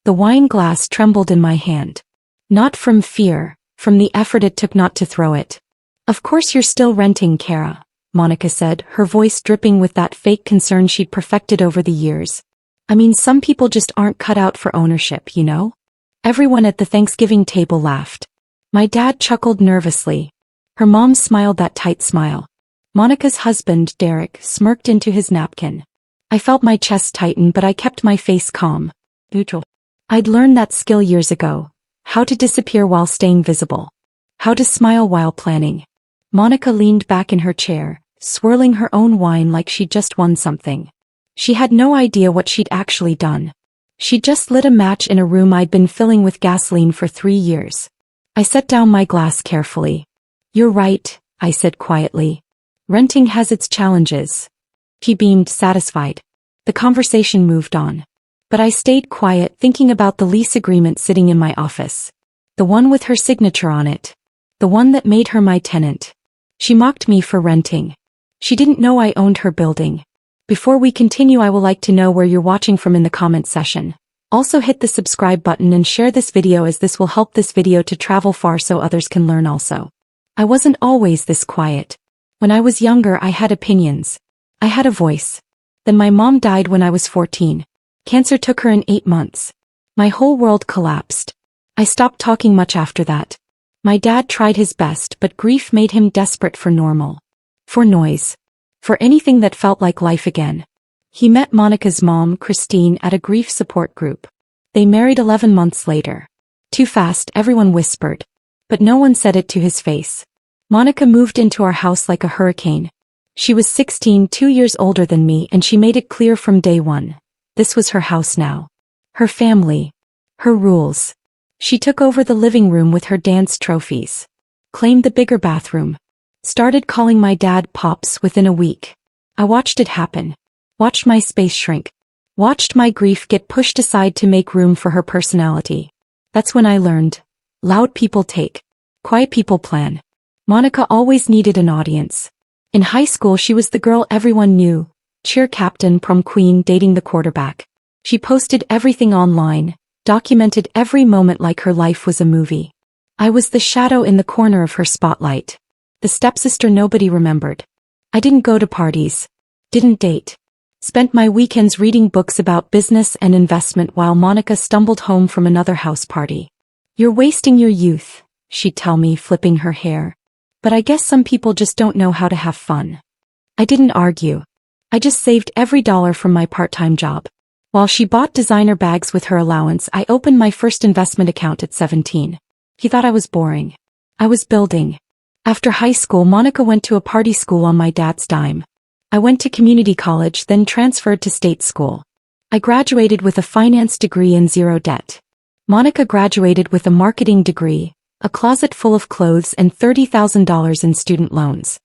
The wine glass trembled in my hand. Not from fear, from the effort it took not to throw it. Of course you're still renting, Kara, Monica said, her voice dripping with that fake concern she'd perfected over the years. I mean, some people just aren't cut out for ownership, you know? Everyone at the Thanksgiving table laughed. My dad chuckled nervously. Her mom smiled that tight smile. Monica's husband, Derek, smirked into his napkin. I felt my chest tighten, but I kept my face calm. Neutral. I'd learned that skill years ago. How to disappear while staying visible. How to smile while planning. Monica leaned back in her chair, swirling her own wine like she'd just won something. She had no idea what she'd actually done. She'd just lit a match in a room I'd been filling with gasoline for 3 years. I set down my glass carefully. You're right, I said quietly. Renting has its challenges. She beamed, satisfied. The conversation moved on. But I stayed quiet, thinking about the lease agreement sitting in my office. The one with her signature on it. The one that made her my tenant. She mocked me for renting. She didn't know I owned her building. Before we continue, I would like to know where you're watching from in the comment section. Also hit the subscribe button and share this video, as this will help this video to travel far so others can learn also. I wasn't always this quiet. When I was younger, I had opinions. I had a voice. Then my mom died when I was 14. Cancer took her in 8 months. My whole world collapsed. I stopped talking much after that. My dad tried his best, but grief made him desperate for normal. For noise. For anything that felt like life again. He met Monica's mom, Christine, at a grief support group. They married 11 months later. Too fast, everyone whispered. But no one said it to his face. Monica moved into our house like a hurricane. She was 16, 2 years older than me, and she made it clear from day one. This was her house now. Her family. Her rules. She took over the living room with her dance trophies. Claimed the bigger bathroom. Started calling my dad Pops within a week. I watched it happen. Watched my space shrink. Watched my grief get pushed aside to make room for her personality. That's when I learned. Loud people take. Quiet people plan. Monica always needed an audience. In high school, she was the girl everyone knew. Cheer captain, prom queen, dating the quarterback. She posted everything online, documented every moment like her life was a movie. I was the shadow in the corner of her spotlight. The stepsister nobody remembered. I didn't go to parties. Didn't date. Spent my weekends reading books about business and investment while Monica stumbled home from another house party. You're wasting your youth, she'd tell me, flipping her hair. But I guess some people just don't know how to have fun. I didn't argue. I just saved every dollar from my part-time job. While she bought designer bags with her allowance, I opened my first investment account at 17. He thought I was boring. I was building. After high school, Monica went to a party school on my dad's dime. I went to community college, then transferred to state school. I graduated with a finance degree and zero debt. Monica graduated with a marketing degree, a closet full of clothes, and $30,000 in student loans.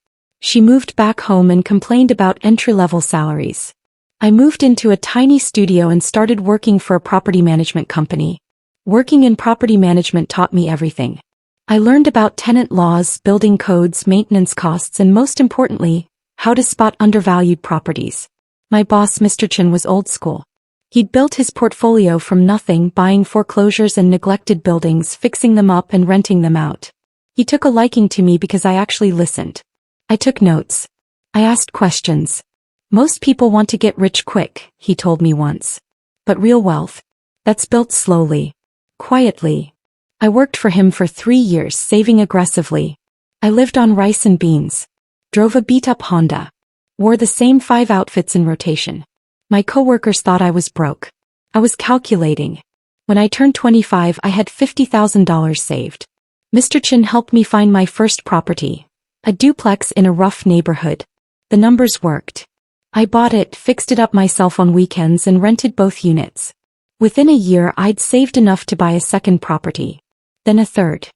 She moved back home and complained about entry-level salaries. I moved into a tiny studio and started working for a property management company. Working in property management taught me everything. I learned about tenant laws, building codes, maintenance costs, and most importantly, how to spot undervalued properties. My boss, Mr. Chin, was old school. He'd built his portfolio from nothing, buying foreclosures and neglected buildings, fixing them up and renting them out. He took a liking to me because I actually listened. I took notes. I asked questions. Most people want to get rich quick, he told me once. But real wealth, that's built slowly. Quietly. I worked for him for 3 years, saving aggressively. I lived on rice and beans. Drove a beat-up Honda. Wore the same 5 outfits in rotation. My coworkers thought I was broke. I was calculating. When I turned 25, I had $50,000 saved. Mr. Chin helped me find my first property. A duplex in a rough neighborhood. The numbers worked. I bought it, fixed it up myself on weekends, and rented both units. Within a year, I'd saved enough to buy a second property. Then a third.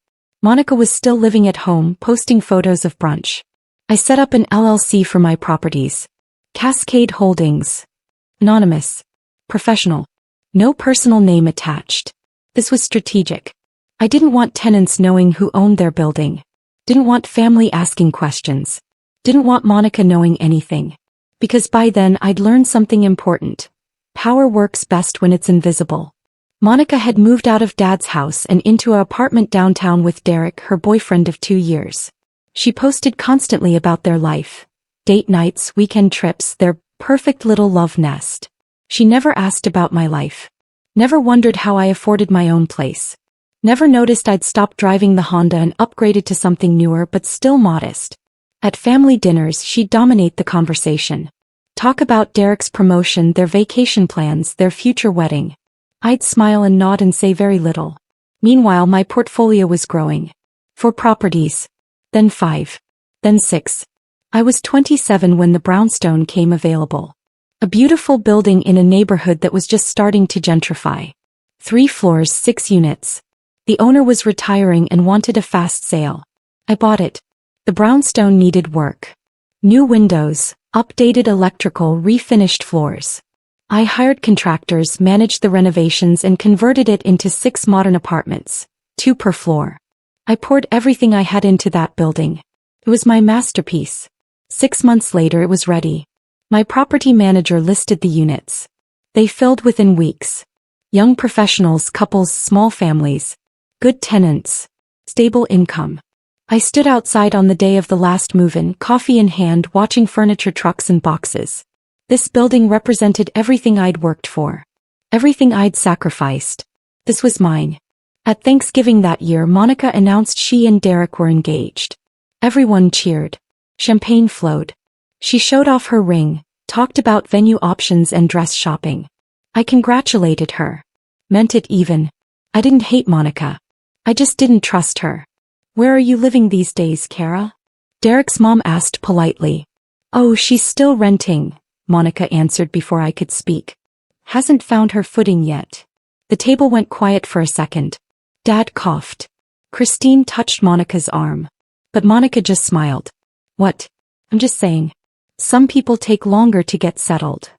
Monica was still living at home, posting photos of brunch. I set up an LLC for my properties. Cascade Holdings. Anonymous. Professional. No personal name attached. This was strategic. I didn't want tenants knowing who owned their building. Didn't want family asking questions. Didn't want Monica knowing anything. Because by then I'd learned something important. Power works best when it's invisible. Monica had moved out of Dad's house and into an apartment downtown with Derek, her boyfriend of 2 years. She posted constantly about their life. Date nights, weekend trips, their perfect little love nest. She never asked about my life. Never wondered how I afforded my own place. Never noticed I'd stopped driving the Honda and upgraded to something newer but still modest. At family dinners, she'd dominate the conversation. Talk about Derek's promotion, their vacation plans, their future wedding. I'd smile and nod and say very little. Meanwhile, my portfolio was growing. 4 properties. Then 5. Then 6. I was 27 when the brownstone came available. A beautiful building in a neighborhood that was just starting to gentrify. 3 floors, 6 units. The owner was retiring and wanted a fast sale. I bought it. The brownstone needed work. New windows, updated electrical, refinished floors. I hired contractors, managed the renovations and converted it into 6 modern apartments, 2 per floor. I poured everything I had into that building. It was my masterpiece. 6 months later it was ready. My property manager listed the units. They filled within weeks. Young professionals, couples, small families. Good tenants. Stable income. I stood outside on the day of the last move-in, coffee in hand, watching furniture trucks and boxes. This building represented everything I'd worked for. Everything I'd sacrificed. This was mine. At Thanksgiving that year, Monica announced she and Derek were engaged. Everyone cheered. Champagne flowed. She showed off her ring, talked about venue options and dress shopping. I congratulated her. Meant it even. I didn't hate Monica. I just didn't trust her. Where are you living these days, Kara? Derek's mom asked politely. Oh, she's still renting, Monica answered before I could speak. Hasn't found her footing yet. The table went quiet for a second. Dad coughed. Christine touched Monica's arm. But Monica just smiled. What? I'm just saying. Some people take longer to get settled.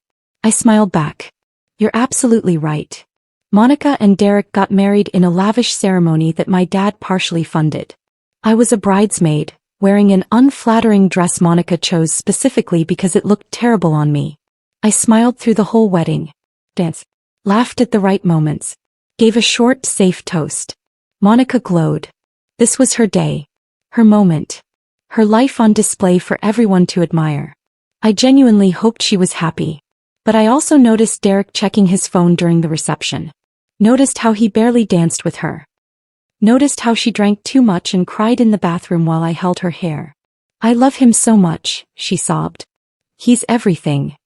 I smiled back. You're absolutely right. Monica and Derek got married in a lavish ceremony that my dad partially funded. I was a bridesmaid, wearing an unflattering dress Monica chose specifically because it looked terrible on me. I smiled through the whole wedding. Danced. Laughed at the right moments. Gave a short, safe toast. Monica glowed. This was her day. Her moment. Her life on display for everyone to admire. I genuinely hoped she was happy. But I also noticed Derek checking his phone during the reception. Noticed how he barely danced with her. Noticed how she drank too much and cried in the bathroom while I held her hair. I love him so much, she sobbed. He's everything.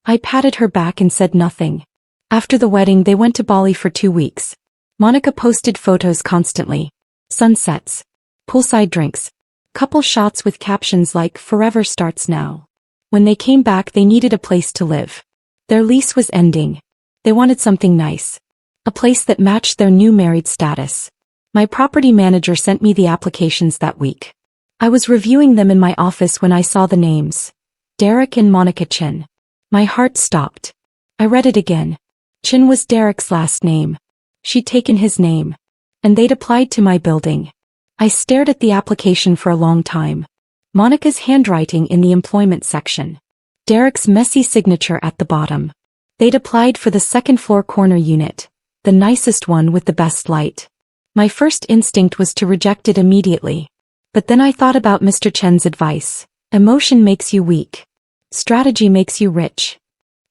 I patted her back and said nothing. After the wedding they went to Bali for 2 weeks. Monica posted photos constantly. Sunsets. Poolside drinks. Couple shots with captions like "Forever starts now." When they came back they needed a place to live. Their lease was ending. They wanted something nice. A place that matched their new married status. My property manager sent me the applications that week. I was reviewing them in my office when I saw the names. Derek and Monica Chin. My heart stopped. I read it again. Chin was Derek's last name. She'd taken his name. And they'd applied to my building. I stared at the application for a long time. Monica's handwriting in the employment section. Derek's messy signature at the bottom. They'd applied for the 2nd floor corner unit. The nicest one with the best light. My first instinct was to reject it immediately. But then I thought about Mr. Chen's advice. Emotion makes you weak. Strategy makes you rich.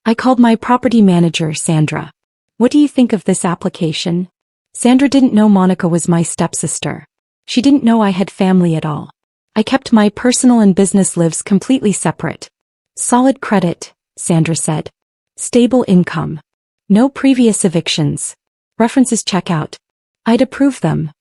I called my property manager, Sandra. What do you think of this application? Sandra didn't know Monica was my stepsister. She didn't know I had family at all. I kept my personal and business lives completely separate. Solid credit, Sandra said. Stable income. No previous evictions. References check out. I'd approve them.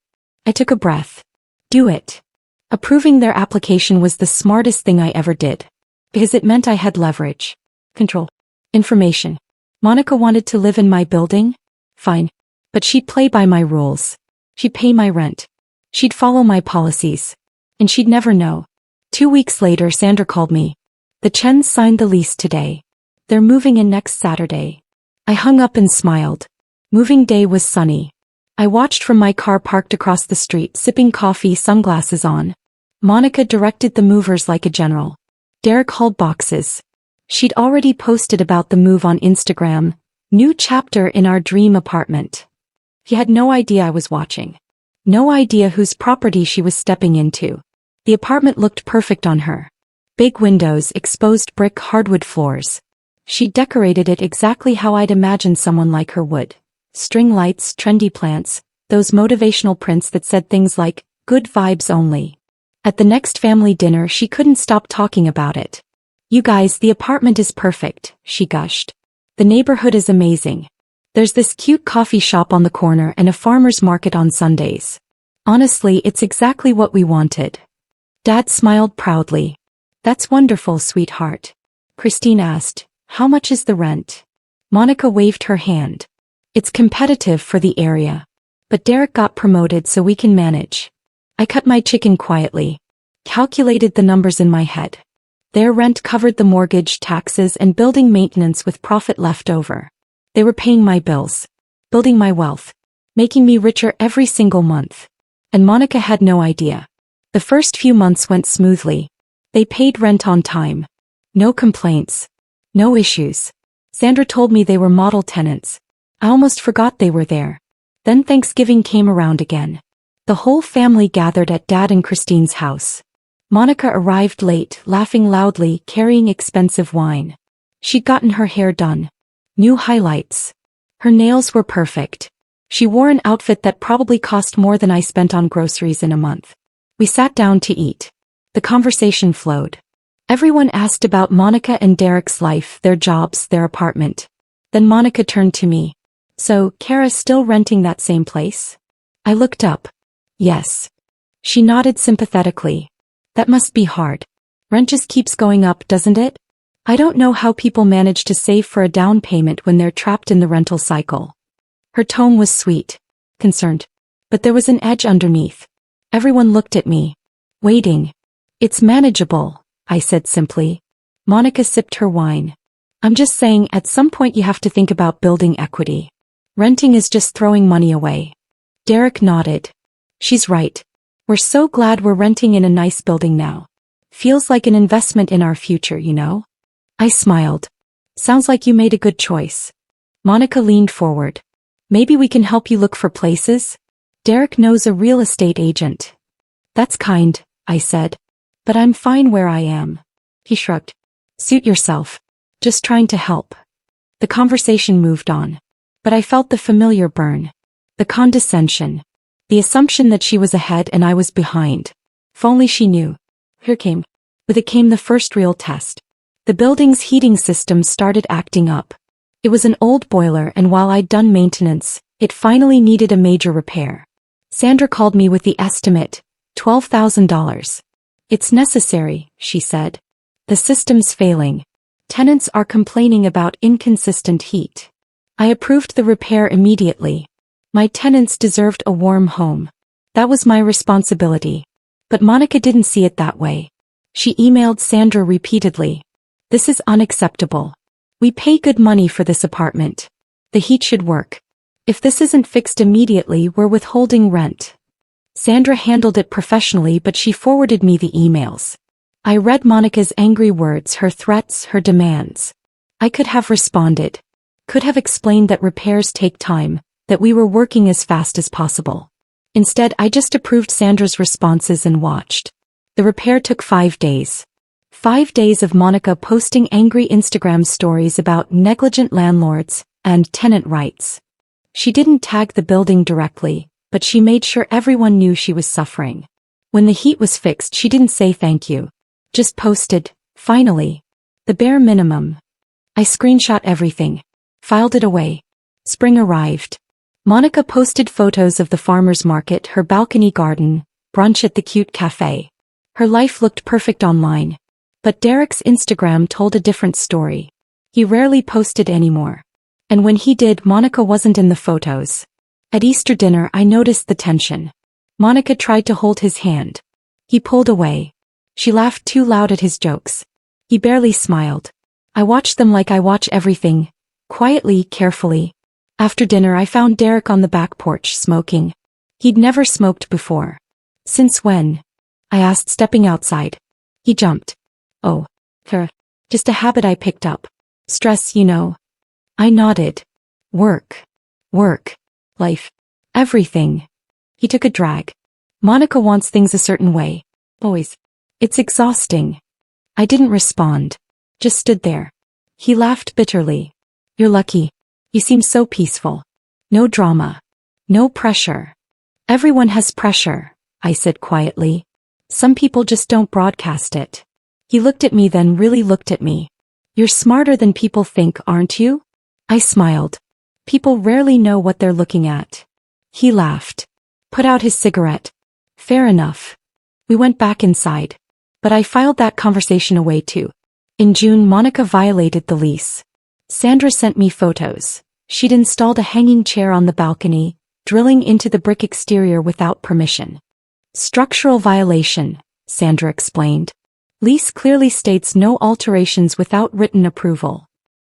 I took a breath. Do it. Approving their application was the smartest thing I ever did. Because it meant I had leverage. Control. Information. Monica wanted to live in my building? Fine. But she'd play by my rules. She'd pay my rent. She'd follow my policies. And she'd never know. 2 weeks later Sandra called me. The Chens signed the lease today. They're moving in next Saturday. I hung up and smiled. Moving day was sunny. I watched from my car parked across the street, sipping coffee, sunglasses on. Monica directed the movers like a general. Derek hauled boxes. She'd already posted about the move on Instagram. New chapter in our dream apartment. He had no idea I was watching. No idea whose property she was stepping into. The apartment looked perfect on her. Big windows, exposed brick hardwood floors. She decorated it exactly how I'd imagined someone like her would. String lights, trendy plants, those motivational prints that said things like, "Good vibes only." At the next family dinner she couldn't stop talking about it. "You guys, the apartment is perfect," she gushed. "The neighborhood is amazing. There's this cute coffee shop on the corner and a farmer's market on Sundays. Honestly, it's exactly what we wanted." Dad smiled proudly. "That's wonderful, sweetheart." Christine asked, "How much is the rent?" Monica waved her hand. "It's competitive for the area. But Derek got promoted so we can manage." I cut my chicken quietly. Calculated the numbers in my head. Their rent covered the mortgage, taxes, and building maintenance with profit left over. They were paying my bills. Building my wealth. Making me richer every single month. And Monica had no idea. The first few months went smoothly. They paid rent on time. No complaints. No issues. Sandra told me they were model tenants. I almost forgot they were there. Then Thanksgiving came around again. The whole family gathered at Dad and Christine's house. Monica arrived late, laughing loudly, carrying expensive wine. She'd gotten her hair done. New highlights. Her nails were perfect. She wore an outfit that probably cost more than I spent on groceries in a month. We sat down to eat. The conversation flowed. Everyone asked about Monica and Derek's life, their jobs, their apartment. Then Monica turned to me. "So, Kara's still renting that same place?" I looked up. "Yes." She nodded sympathetically. "That must be hard. Rent just keeps going up, doesn't it? I don't know how people manage to save for a down payment when they're trapped in the rental cycle." Her tone was sweet, concerned. But there was an edge underneath. Everyone looked at me. Waiting. "It's manageable," I said simply. Monica sipped her wine. "I'm just saying, at some point you have to think about building equity. Renting is just throwing money away." Derek nodded. "She's right. We're so glad we're renting in a nice building now. Feels like an investment in our future, you know?" I smiled. "Sounds like you made a good choice." Monica leaned forward. "Maybe we can help you look for places? Derek knows a real estate agent." "That's kind," I said. "But I'm fine where I am." He shrugged. "Suit yourself. Just trying to help." The conversation moved on. But I felt the familiar burn. The condescension. The assumption that she was ahead and I was behind. If only she knew. Here came. With it came the first real test. The building's heating system started acting up. It was an old boiler, and while I'd done maintenance, it finally needed a major repair. Sandra called me with the estimate, $12,000. "It's necessary," she said. "The system's failing. Tenants are complaining about inconsistent heat." I approved the repair immediately. My tenants deserved a warm home. That was my responsibility. But Monica didn't see it that way. She emailed Sandra repeatedly. "This is unacceptable. We pay good money for this apartment. The heat should work. If this isn't fixed immediately, we're withholding rent." Sandra handled it professionally, but she forwarded me the emails. I read Monica's angry words, her threats, her demands. I could have responded. Could have explained that repairs take time, that we were working as fast as possible. Instead, I just approved Sandra's responses and watched. The repair took 5 days. 5 days of Monica posting angry Instagram stories about negligent landlords and tenant rights. She didn't tag the building directly, but she made sure everyone knew she was suffering. When the heat was fixed, she didn't say thank you. Just posted, "Finally." The bare minimum. I screenshot everything. Filed it away. Spring arrived. Monica posted photos of the farmer's market, her balcony garden, brunch at the cute cafe. Her life looked perfect online. But Derek's Instagram told a different story. He rarely posted anymore. And when he did, Monica wasn't in the photos. At Easter dinner, I noticed the tension. Monica tried to hold his hand. He pulled away. She laughed too loud at his jokes. He barely smiled. I watched them like I watch everything. Quietly, carefully. After dinner, I found Derek on the back porch smoking. He'd never smoked before. "Since when?" I asked, stepping outside. He jumped. "Oh, just a habit I picked up. Stress, you know." I nodded. Work. Life. Everything. He took a drag. Monica wants things a certain way. Always. It's exhausting. I didn't respond. Just stood there. He laughed bitterly. You're lucky. You seem so peaceful. No drama. No pressure. Everyone has pressure, I said quietly. Some people just don't broadcast it. He looked at me, then really looked at me. You're smarter than people think, aren't you? I smiled. People rarely know what they're looking at. He laughed. Put out his cigarette. Fair enough. We went back inside. But I filed that conversation away too. In June, Monica violated the lease. Sandra sent me photos. She'd installed a hanging chair on the balcony, drilling into the brick exterior without permission. Structural violation, Sandra explained. Lease clearly states no alterations without written approval.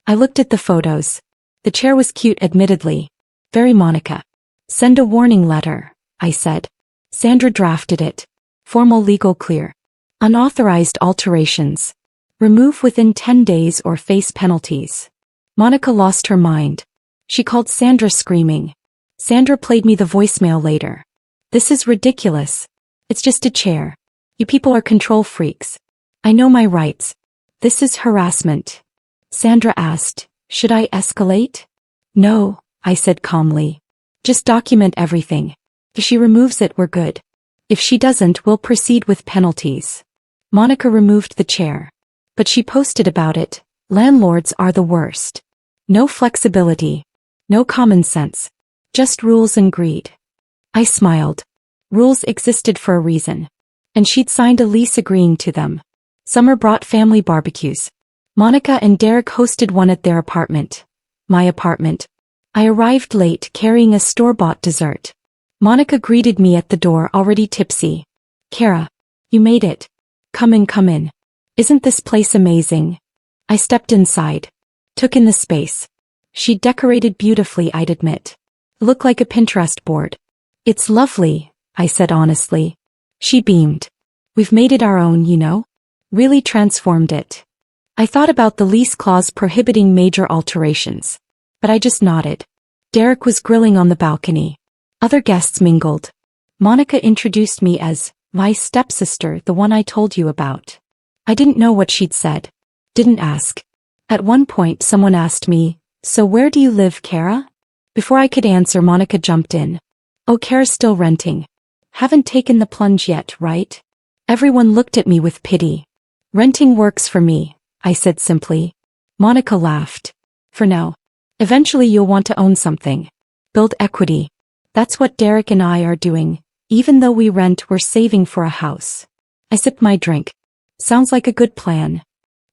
I looked at the photos. The chair was cute, admittedly. Very Monica. Send a warning letter, I said. Sandra drafted it. Formal, legal, clear. Unauthorized alterations. Remove within 10 days or face penalties. Monica lost her mind. She called Sandra screaming. Sandra played me the voicemail later. This is ridiculous. It's just a chair. You people are control freaks. I know my rights. This is harassment. Sandra asked, should I escalate? No, I said calmly. Just document everything. If she removes it, we're good. If she doesn't, we'll proceed with penalties. Monica removed the chair. But she posted about it. Landlords are the worst. No flexibility. No common sense. Just rules and greed. I smiled. Rules existed for a reason. And she'd signed a lease agreeing to them. Summer brought family barbecues. Monica and Derek hosted one at their apartment. My apartment. I arrived late carrying a store-bought dessert. Monica greeted me at the door, already tipsy. Kara, you made it. Come in, come in. Isn't this place amazing? I stepped inside. Took in the space. She decorated beautifully, I'd admit. Looked like a Pinterest board. It's lovely, I said honestly. She beamed. We've made it our own, you know? Really transformed it. I thought about the lease clause prohibiting major alterations. But I just nodded. Derek was grilling on the balcony. Other guests mingled. Monica introduced me as my stepsister, the one I told you about. I didn't know what she'd said. Didn't ask. At one point someone asked me, so where do you live, Kara? Before I could answer, Monica jumped in. Oh, Kara's still renting. Haven't taken the plunge yet, right? Everyone looked at me with pity. Renting works for me, I said simply. Monica laughed. For now. Eventually you'll want to own something. Build equity. That's what Derek and I are doing. Even though we rent, we're saving for a house. I sipped my drink. Sounds like a good plan.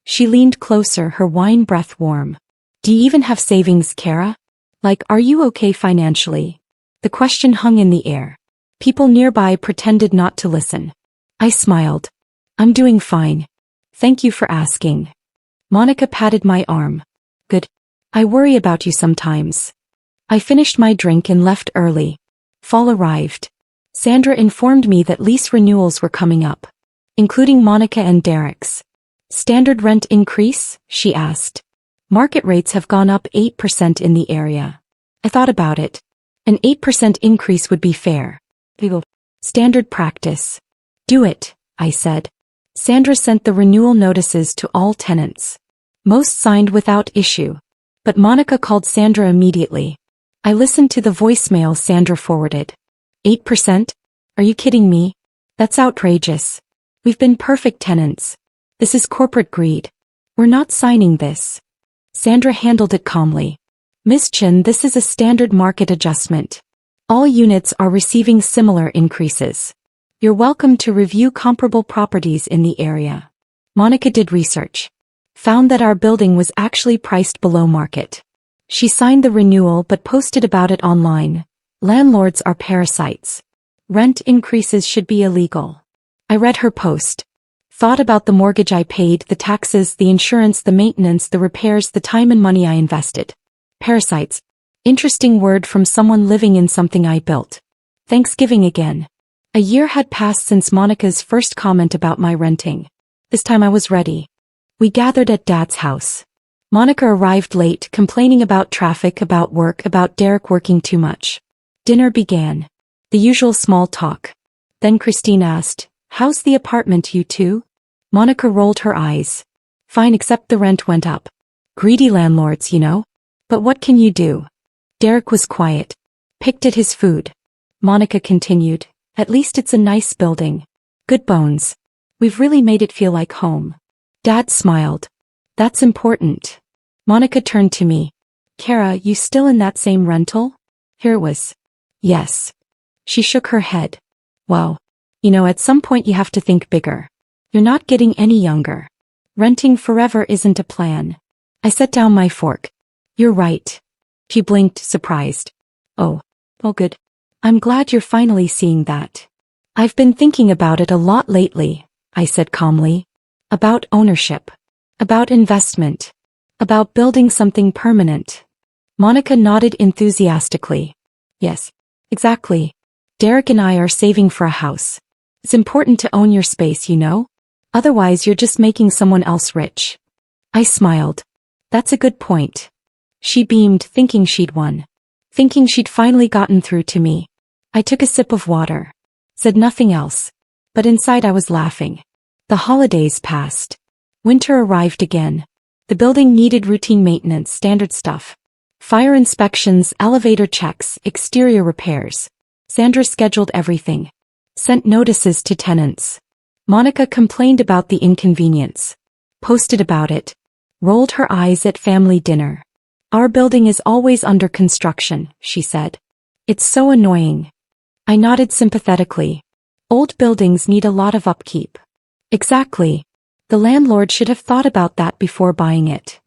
She leaned closer, her wine breath warm. Do you even have savings, Kara? Like, are you okay financially? The question hung in the air. People nearby pretended not to listen. I smiled. I'm doing fine. Thank you for asking. Monica patted my arm. Good. I worry about you sometimes. I finished my drink and left early. Fall arrived. Sandra informed me that lease renewals were coming up, including Monica and Derek's. Standard rent increase? She asked. Market rates have gone up 8% in the area. I thought about it. An 8% increase would be fair. Standard practice. Do it, I said. Sandra sent the renewal notices to all tenants. Most signed without issue. But Monica called Sandra immediately. I listened to the voicemail Sandra forwarded. 8%? Are you kidding me? That's outrageous. We've been perfect tenants. This is corporate greed. We're not signing this. Sandra handled it calmly. Miss Chen, this is a standard market adjustment. All units are receiving similar increases. You're welcome to review comparable properties in the area. Monica did research. Found that our building was actually priced below market. She signed the renewal but posted about it online. Landlords are parasites. Rent increases should be illegal. I read her post. Thought about the mortgage I paid, the taxes, the insurance, the maintenance, the repairs, the time and money I invested. Parasites. Interesting word from someone living in something I built. Thanksgiving again. A year had passed since Monica's first comment about my renting. This time I was ready. We gathered at Dad's house. Monica arrived late, complaining about traffic, about work, about Derek working too much. Dinner began. The usual small talk. Then Christine asked, "How's the apartment, you two?" Monica rolled her eyes. "Fine, except the rent went up. Greedy landlords, you know. But what can you do?" Derek was quiet. Picked at his food. Monica continued, "At least it's a nice building. Good bones. We've really made it feel like home." Dad smiled. "That's important." Monica turned to me. "Kara, you still in that same rental?" Here it was. "Yes." She shook her head. "Wow. You know, at some point you have to think bigger. You're not getting any younger. Renting forever isn't a plan." I set down my fork. "You're right." She blinked, surprised. "Oh, well, good. I'm glad you're finally seeing that." "I've been thinking about it a lot lately," I said calmly. "About ownership. About investment. About building something permanent." Monica nodded enthusiastically. "Yes, exactly. Derek and I are saving for a house. It's important to own your space, you know? Otherwise you're just making someone else rich." I smiled. "That's a good point." She beamed, thinking she'd won. Thinking she'd finally gotten through to me. I took a sip of water. Said nothing else. But inside I was laughing. The holidays passed. Winter arrived again. The building needed routine maintenance, standard stuff. Fire inspections, elevator checks, exterior repairs. Sandra scheduled everything. Sent notices to tenants. Monica complained about the inconvenience. Posted about it. Rolled her eyes at family dinner. "Our building is always under construction," she said. "It's so annoying." I nodded sympathetically. Old buildings need a lot of upkeep. Exactly. The landlord should have thought about that before buying it.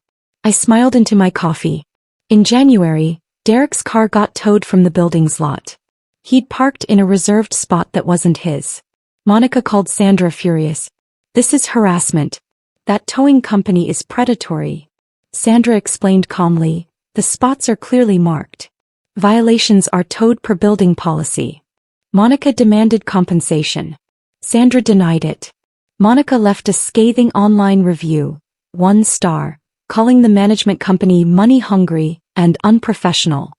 I smiled into my coffee. In January, Derek's car got towed from the building's lot. He'd parked in a reserved spot that wasn't his. Monica called Sandra furious. "This is harassment. That towing company is predatory." Sandra explained calmly, "The spots are clearly marked. Violations are towed per building policy." Monica demanded compensation. Sandra denied it. Monica left a scathing online review, 1 star, calling the management company money-hungry and unprofessional.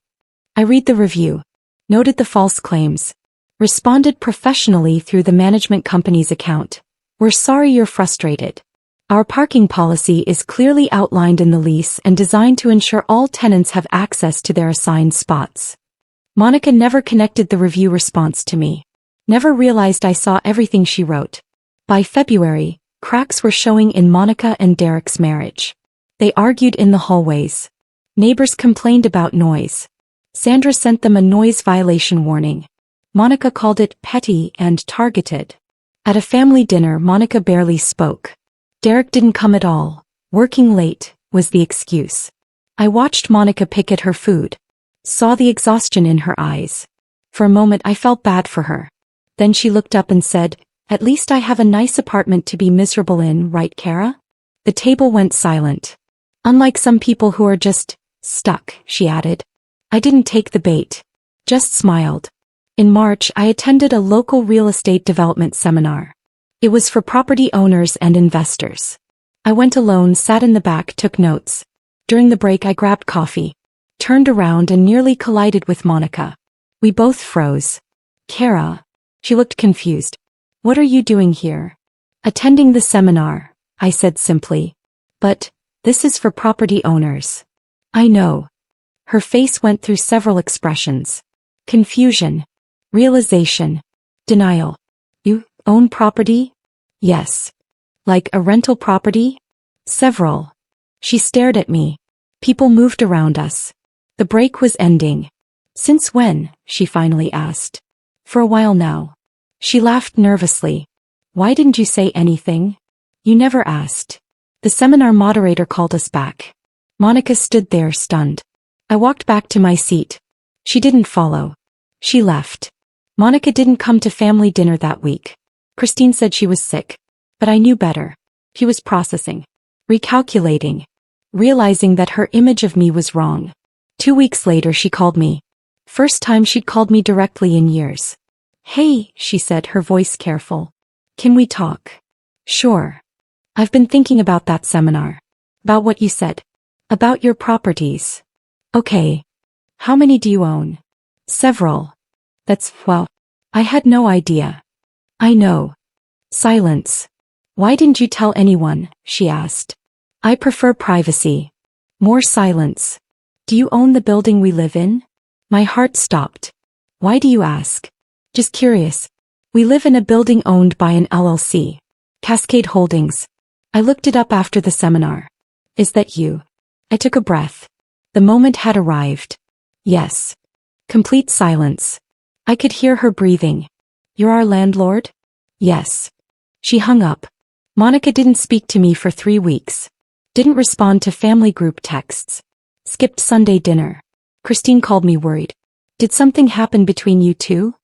I read the review. Noted the false claims. Responded professionally through the management company's account. "We're sorry you're frustrated. Our parking policy is clearly outlined in the lease and designed to ensure all tenants have access to their assigned spots." Monica never connected the review response to me. Never realized I saw everything she wrote. By February, cracks were showing in Monica and Derek's marriage. They argued in the hallways. Neighbors complained about noise. Sandra sent them a noise violation warning. Monica called it petty and targeted. At a family dinner, Monica barely spoke. Derek didn't come at all. Working late was the excuse. I watched Monica pick at her food. Saw the exhaustion in her eyes. For a moment I felt bad for her. Then she looked up and said, "At least I have a nice apartment to be miserable in, right, Kara?" The table went silent. "Unlike some people who are just stuck," she added. I didn't take the bait. Just smiled. In March, I attended a local real estate development seminar. It was for property owners and investors. I went alone, sat in the back, took notes. During the break I grabbed coffee. Turned around and nearly collided with Monica. We both froze. "Kara." She looked confused. "What are you doing here?" "Attending the seminar," I said simply. "But this is for property owners." "I know." Her face went through several expressions. Confusion. Realization. Denial. "You own property?" "Yes." "Like a rental property?" "Several." She stared at me. People moved around us. The break was ending. "Since when?" she finally asked. "For a while now." She laughed nervously. "Why didn't you say anything?" "You never asked." The seminar moderator called us back. Monica stood there, stunned. I walked back to my seat. She didn't follow. She left. Monica didn't come to family dinner that week. Christine said she was sick. But I knew better. She was processing. Recalculating. Realizing that her image of me was wrong. 2 weeks later she called me. First time she'd called me directly in years. "Hey," she said, her voice careful. "Can we talk?" "Sure. I've been thinking about that seminar. About what you said. About your properties." "Okay. How many do you own?" Several. Wow. I had no idea. I know. Silence. Why didn't you tell anyone? She asked. I prefer privacy. More silence. Do you own the building we live in? My heart stopped. Why do you ask? Just curious. We live in a building owned by an LLC. Cascade Holdings. I looked it up after the seminar. Is that you? I took a breath. The moment had arrived. Yes. Complete silence. I could hear her breathing. You're our landlord? Yes. She hung up. Monica didn't speak to me for 3 weeks. Didn't respond to family group texts. Skipped Sunday dinner. Christine called me worried. Did something happen between you two?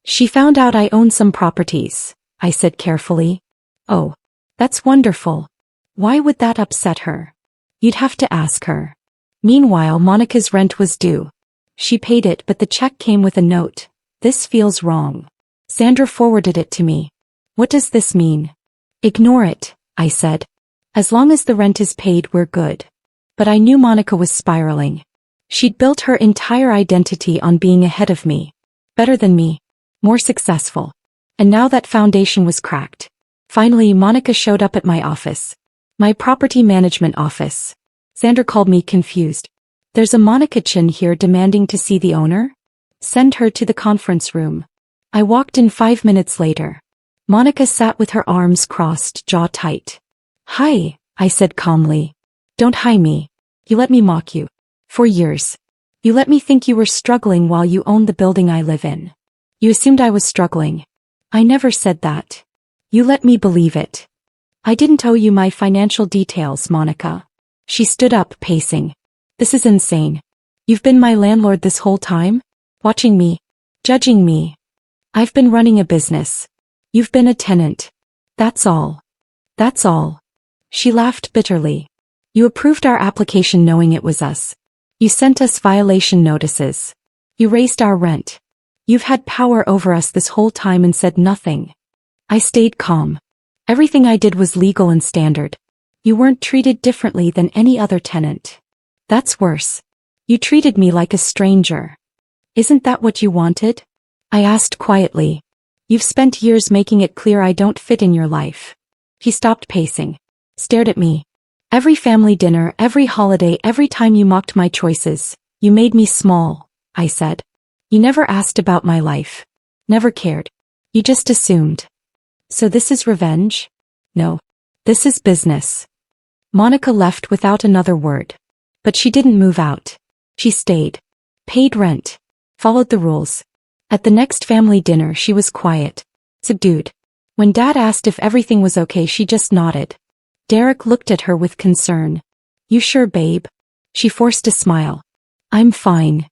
She found out I own some properties, I said carefully. Oh. That's wonderful. Why would that upset her? You'd have to ask her. Meanwhile, Monica's rent was due. She paid it, but the check came with a note. This feels wrong. Sandra forwarded it to me. What does this mean? Ignore it, I said. As long as the rent is paid, we're good. But I knew Monica was spiraling. She'd built her entire identity on being ahead of me. Better than me. More successful. And now that foundation was cracked. Finally, Monica showed up at my office. My property management office. Sandra called me confused. There's a Monica Chin here demanding to see the owner? Send her to the conference room. I walked in 5 minutes later. Monica sat with her arms crossed, jaw tight. Hi, I said calmly. Don't hi me. You let me mock you. For years. You let me think you were struggling while you owned the building I live in. You assumed I was struggling. I never said that. You let me believe it. I didn't owe you my financial details, Monica. She stood up, pacing. This is insane. You've been my landlord this whole time? Watching me. Judging me. I've been running a business. You've been a tenant. That's all. That's all. She laughed bitterly. You approved our application knowing it was us. You sent us violation notices. You raised our rent. You've had power over us this whole time and said nothing. I stayed calm. Everything I did was legal and standard. You weren't treated differently than any other tenant. That's worse. You treated me like a stranger. Isn't that what you wanted? I asked quietly. You've spent years making it clear I don't fit in your life. He stopped pacing. Stared at me. Every family dinner, every holiday, every time you mocked my choices, you made me small, I said. You never asked about my life. Never cared. You just assumed. So this is revenge? No. This is business. Monica left without another word. But she didn't move out. She stayed. Paid rent. Followed the rules. At the next family dinner she was quiet. Subdued. When Dad asked if everything was okay she just nodded. Derek looked at her with concern. You sure, babe? She forced a smile. I'm fine.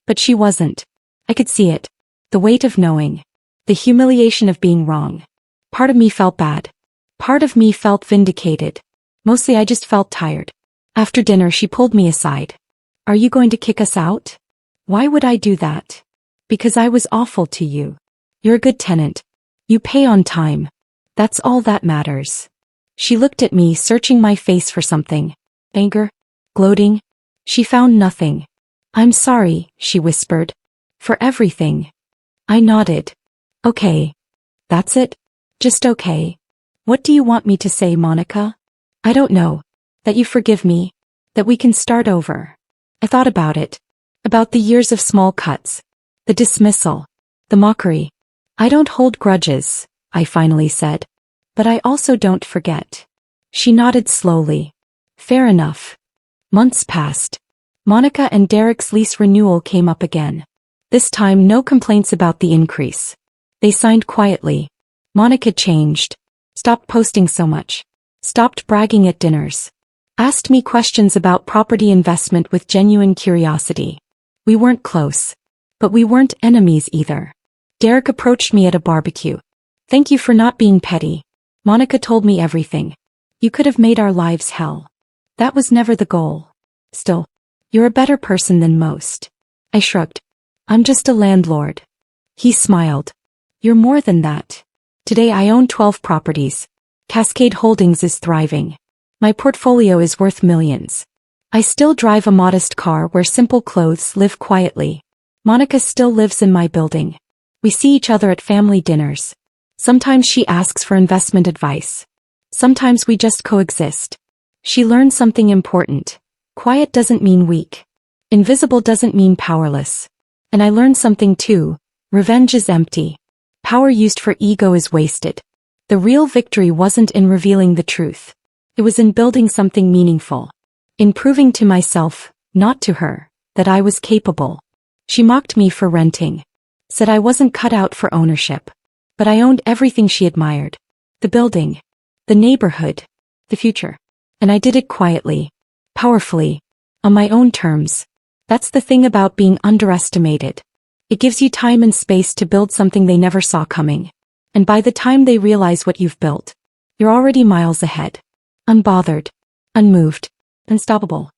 But she wasn't. I could see it. The weight of knowing. The humiliation of being wrong. Part of me felt bad. Part of me felt vindicated. Mostly I just felt tired. After dinner she pulled me aside. Are you going to kick us out? Why would I do that? Because I was awful to you. You're a good tenant. You pay on time. That's all that matters. She looked at me, searching my face for something. Anger? Gloating? She found nothing. I'm sorry, she whispered. For everything. I nodded. Okay. That's it? Just okay. What do you want me to say, Monica? I don't know. That you forgive me. That we can start over. I thought about it. About the years of small cuts. The dismissal. The mockery. I don't hold grudges, I finally said. But I also don't forget. She nodded slowly. Fair enough. Months passed. Monica and Derek's lease renewal came up again. This time no complaints about the increase. They signed quietly. Monica changed. Stopped posting so much. Stopped bragging at dinners. Asked me questions about property investment with genuine curiosity. We weren't close. But we weren't enemies either. Derek approached me at a barbecue. Thank you for not being petty. Monica told me everything. You could have made our lives hell. That was never the goal. Still, you're a better person than most. I shrugged. I'm just a landlord. He smiled. You're more than that. Today I own 12 properties. Cascade Holdings is thriving. My portfolio is worth millions. I still drive a modest car, wear simple clothes, live quietly. Monica still lives in my building. We see each other at family dinners. Sometimes she asks for investment advice. Sometimes we just coexist. She learned something important. Quiet doesn't mean weak. Invisible doesn't mean powerless. And I learned something too. Revenge is empty. Power used for ego is wasted. The real victory wasn't in revealing the truth. It was in building something meaningful. In proving to myself, not to her, that I was capable. She mocked me for renting. Said I wasn't cut out for ownership. But I owned everything she admired. The building. The neighborhood. The future. And I did it quietly. Powerfully. On my own terms. That's the thing about being underestimated. It gives you time and space to build something they never saw coming. And by the time they realize what you've built, you're already miles ahead. Unbothered. Unmoved. Unstoppable.